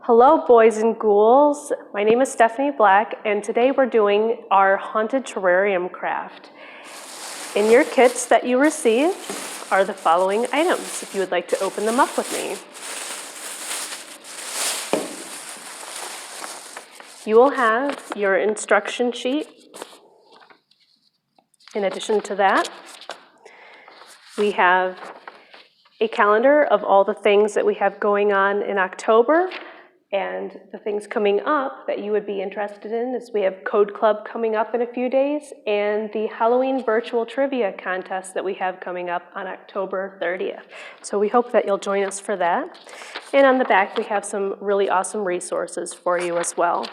Hello, boys and ghouls. My name is Stefanie Black, and today we're doing our haunted terrarium craft. In your kits that you receive are the following items, if you would like to open them up with me. You will have your instruction sheet. In addition to that, we have a calendar of all the things that we have going on in October and the things coming up that you would be interested in is we have Code Club coming up in a few days and the Halloween virtual trivia contest that we have coming up on October 30th. So we hope that you'll join us for that. And on the back, we have some really awesome resources for you as well.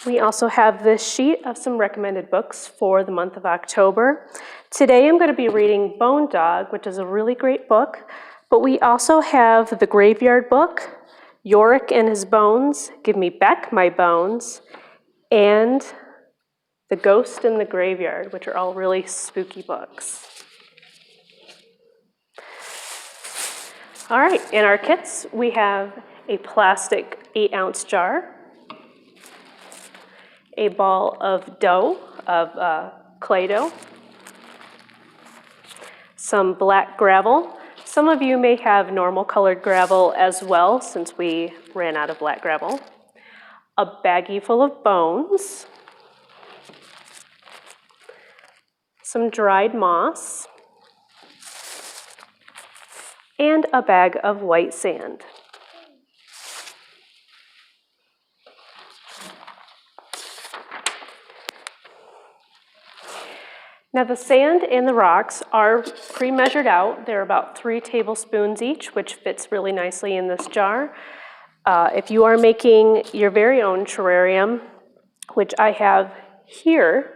We also have this sheet of some recommended books for the month of October. Today I'm going to be reading Bone Dog, which is a really great book, but we also have The Graveyard Book, Yorick and His Bones, Give Me Back My Bones, and The Ghost in the Graveyard, which are all really spooky books. All right, in our kits we have a plastic 8-ounce jar, a ball of dough, clay dough, some black gravel. Some of you may have normal colored gravel as well, since we ran out of black gravel. A baggie full of bones, some dried moss, and a bag of white sand. Now the sand and the rocks are pre-measured out. They're about 3 tablespoons each, which fits really nicely in this jar. If you are making your very own terrarium, which I have here,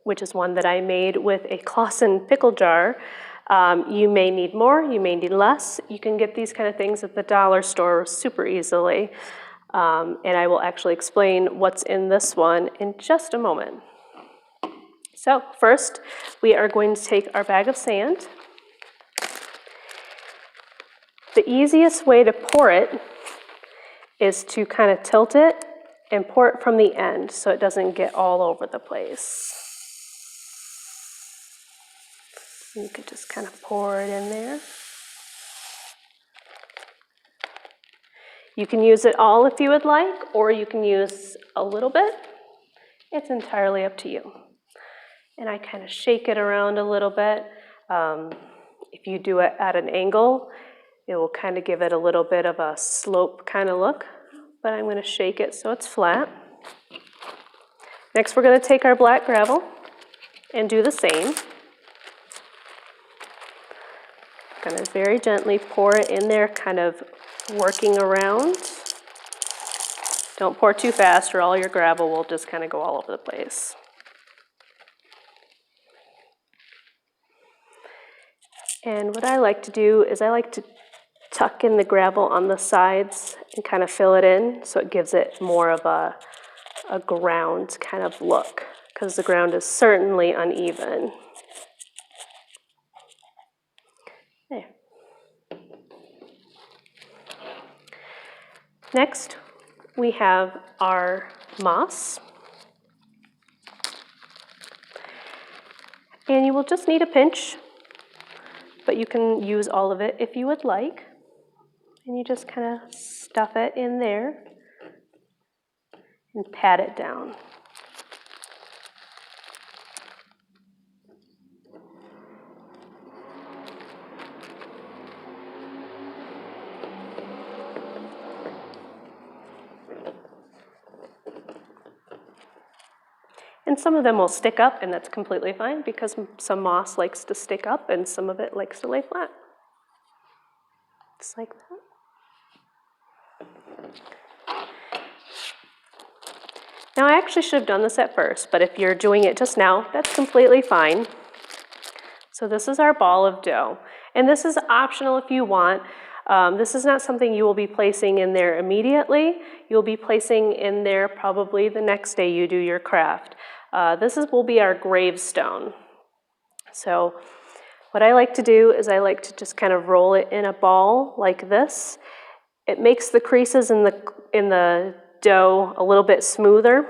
which is one that I made with a Clausen pickle jar, you may need more, you may need less. You can get these kind of things at the dollar store super easily. And I will actually explain what's in this one in just a moment. So first, we are going to take our bag of sand. The easiest way to pour it is to kind of tilt it and pour it from the end so it doesn't get all over the place. You could just kind of pour it in there. You can use it all if you would like, or you can use a little bit. It's entirely up to you. And I kind of shake it around a little bit. If you do it at an angle, it will kind of give it a little bit of a slope kind of look, but I'm going to shake it so it's flat. Next, we're going to take our black gravel and do the same. I'm going to very gently pour it in there, kind of working around. Don't pour too fast or all your gravel will just kind of go all over the place. And what I like to do is I like to tuck in the gravel on the sides and kind of fill it in so it gives it more of a ground kind of look, because the ground is certainly uneven. There. Next, we have our moss. And you will just need a pinch, but you can use all of it if you would like. And you just kind of stuff it in there and pat it down. And some of them will stick up, and that's completely fine because some moss likes to stick up and some of it likes to lay flat. Just like that. Now I actually should have done this at first, but if you're doing it just now, that's completely fine. So this is our ball of dough. And this is optional if you want. This is not something you will be placing in there immediately. You'll be placing in there probably the next day you do your craft. Will be our gravestone. So What I like to do is I like to just kind of roll it in a ball like this. It makes the creases in the dough a little bit smoother.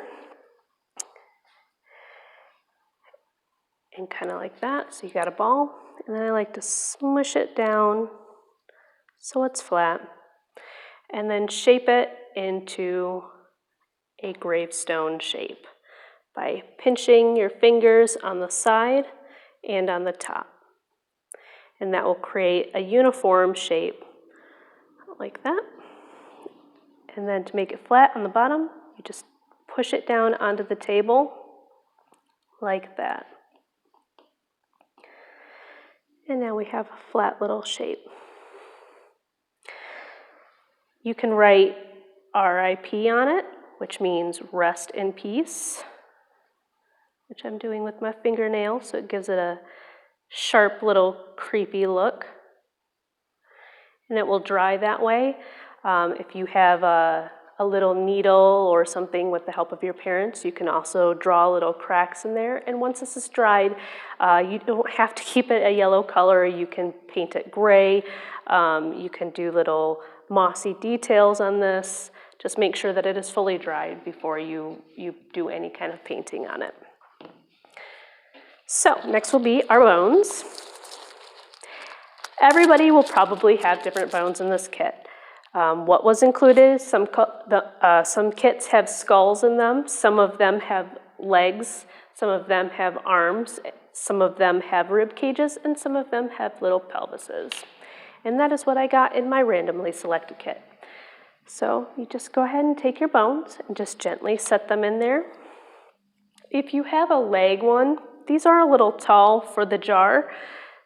And kind of like that, so you got a ball. And then I like to smush it down so it's flat. And then shape it into a gravestone shape by pinching your fingers on the side and on the top. And that will create a uniform shape like that. And then to make it flat on the bottom, you just push it down onto the table like that. And now we have a flat little shape. You can write RIP on it, which means rest in peace, which I'm doing with my fingernail, so it gives it a sharp little creepy look. And it will dry that way. If you have a little needle or something with the help of your parents, you can also draw little cracks in there. And once this is dried, you don't have to keep it a yellow color. You can paint it gray. You can do little mossy details on this. Just make sure that it is fully dried before you do any kind of painting on it. So next will be our bones. Everybody will probably have different bones in this kit. What was included, some kits have skulls in them, some of them have legs, some of them have arms, some of them have rib cages, and some of them have little pelvises. And that is what I got in my randomly selected kit. So you just go ahead and take your bones and just gently set them in there. If you have a leg one, these are a little tall for the jar.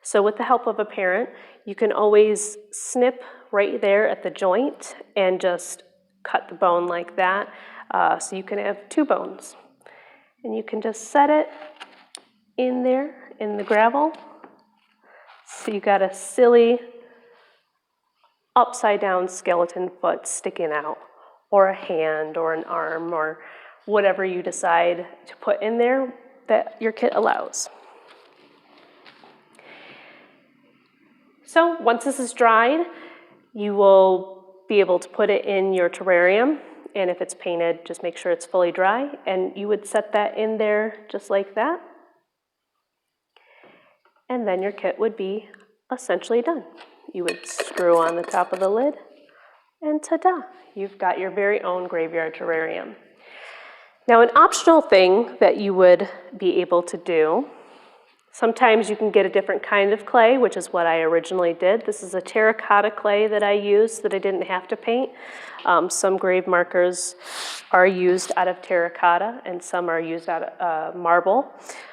So with the help of a parent, you can always snip right there at the joint and just cut the bone like that. So you can have two bones. And you can just set it in there in the gravel. So you got a silly upside down skeleton foot sticking out, or a hand or an arm or whatever you decide to put in there that your kit allows. So once this is dried, you will be able to put it in your terrarium, and if it's painted, just make sure it's fully dry, and you would set that in there just like that, and then your kit would be essentially done. You would screw on the top of the lid, and ta-da, you've got your very own graveyard terrarium. Now, an optional thing that you would be able to do, sometimes you can get a different kind of clay, which is what I originally did. This is a terracotta clay that I used that I didn't have to paint. Some grave markers are used out of terracotta, and some are used out of marble.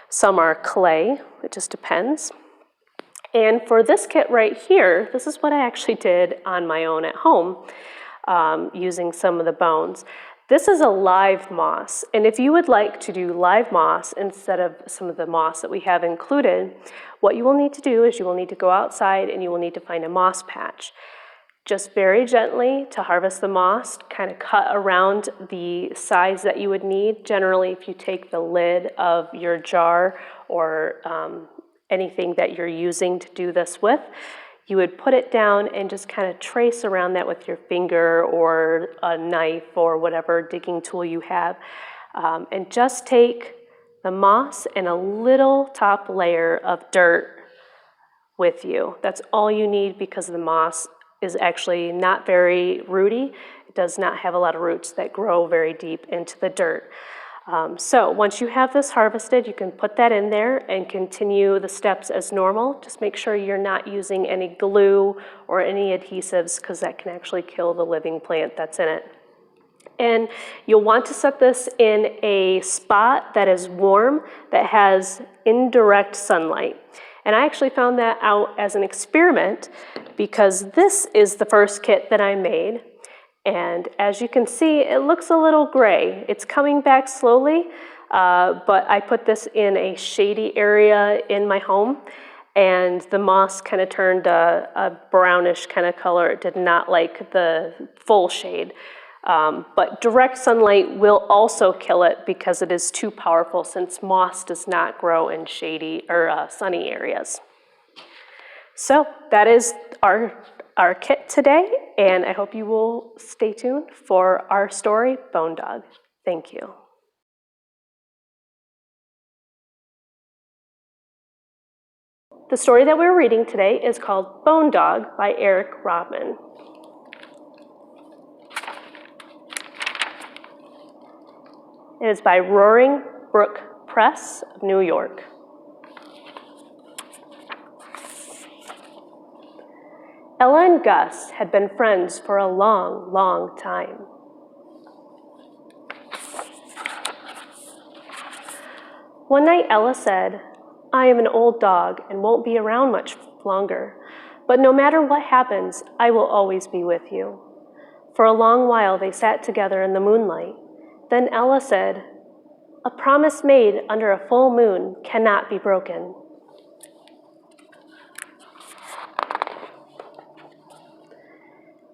Some are clay, it just depends. And for this kit right here, this is what I actually did on my own at home, using some of the bones. This is a live moss, and if you would like to do live moss instead of some of the moss that we have included, what you will need to do is you will need to go outside and you will need to find a moss patch. Just very gently to harvest the moss, kind of cut around the size that you would need. Generally, if you take the lid of your jar or anything that you're using to do this with, you would put it down and just kind of trace around that with your finger or a knife or whatever digging tool you have. And just take the moss and a little top layer of dirt with you. That's all you need, because the moss is actually not very rooty. It does not have a lot of roots that grow very deep into the dirt. So once you have this harvested, you can put that in there and continue the steps as normal. Just make sure you're not using any glue or any adhesives, because that can actually kill the living plant that's in it. And you'll want to set this in a spot that is warm, that has indirect sunlight. And I actually found that out as an experiment, because this is the first kit that I made. And as you can see, it looks a little gray. It's coming back slowly, but I put this in a shady area in my home, and the moss kind of turned a brownish kind of color. It did not like the full shade. But direct sunlight will also kill it, because it is too powerful, since moss does not grow in shady or sunny areas. So that is our kit today, and I hope you will stay tuned for our story, Bone Dog. Thank you. The story that we're reading today is called Bone Dog by Eric Rodman. It is by Roaring Brook Press of New York. Ella and Gus had been friends for a long, long time. One night Ella said, "I am an old dog and won't be around much longer, but no matter what happens, I will always be with you." For a long while they sat together in the moonlight. Then Ella said, "A promise made under a full moon cannot be broken."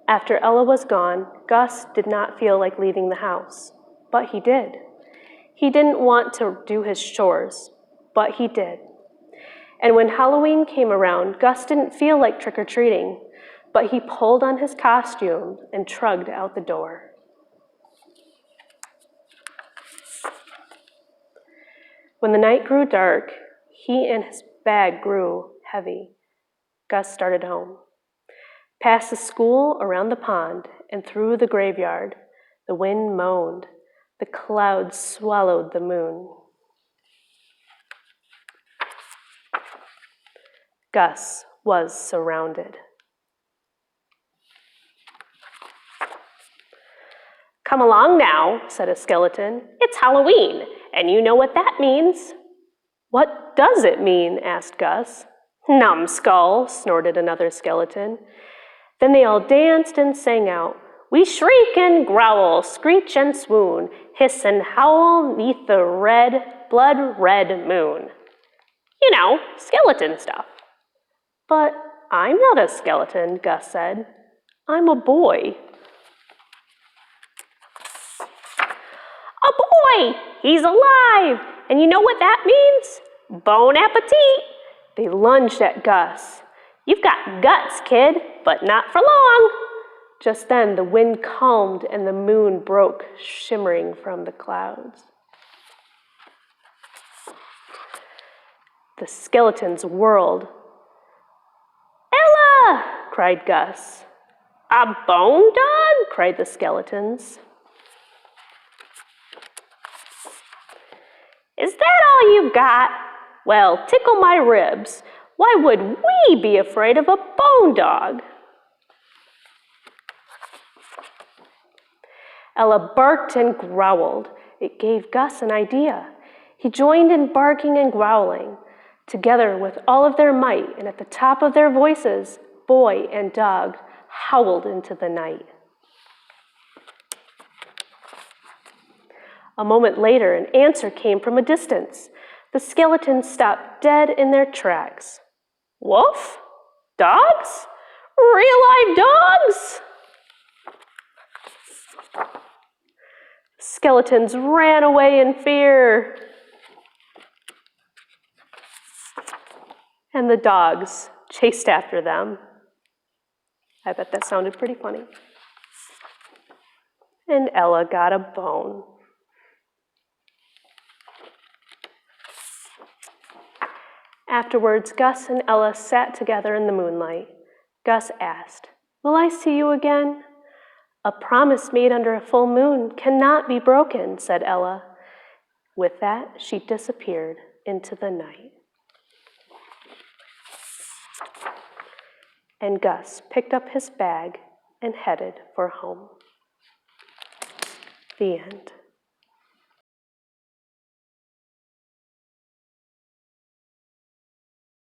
After Ella was gone, Gus did not feel like leaving the house, but he did. He didn't want to do his chores, but he did. And when Halloween came around, Gus didn't feel like trick-or-treating, but he pulled on his costume and trudged out the door. When the night grew dark, he and his bag grew heavy. Gus started home. Past the school, around the pond, and through the graveyard, the wind moaned. The clouds swallowed the moon. Gus was surrounded. "Come along now," said a skeleton. "It's Halloween, and you know what that means." "What does it mean?" asked Gus. "Numbskull," snorted another skeleton. Then they all danced and sang out, "We shriek and growl, screech and swoon, hiss and howl 'neath the blood-red moon." You know, skeleton stuff. "But I'm not a skeleton," Gus said. "I'm a boy." "A boy! He's alive! And you know what that means? Bon appetit!" They lunged at Gus. "You've got guts, kid, but not for long." Just then the wind calmed and the moon broke, shimmering from the clouds. The skeletons whirled. "Ella!" cried Gus. "A bone dog?" cried the skeletons. "Is that all you've got? Well, tickle my ribs. Why would we be afraid of a bone dog?" Ella barked and growled. It gave Gus an idea. He joined in barking and growling. Together with all of their might and at the top of their voices, boy and dog howled into the night. A moment later, an answer came from a distance. The skeletons stopped dead in their tracks. "Wolf? Dogs? Real live dogs?" Skeletons ran away in fear. And the dogs chased after them. I bet that sounded pretty funny. And Ella got a bone. Afterwards, Gus and Ella sat together in the moonlight. Gus asked, "Will I see you again?" "A promise made under a full moon cannot be broken," said Ella. With that, she disappeared into the night. And Gus picked up his bag and headed for home. The end.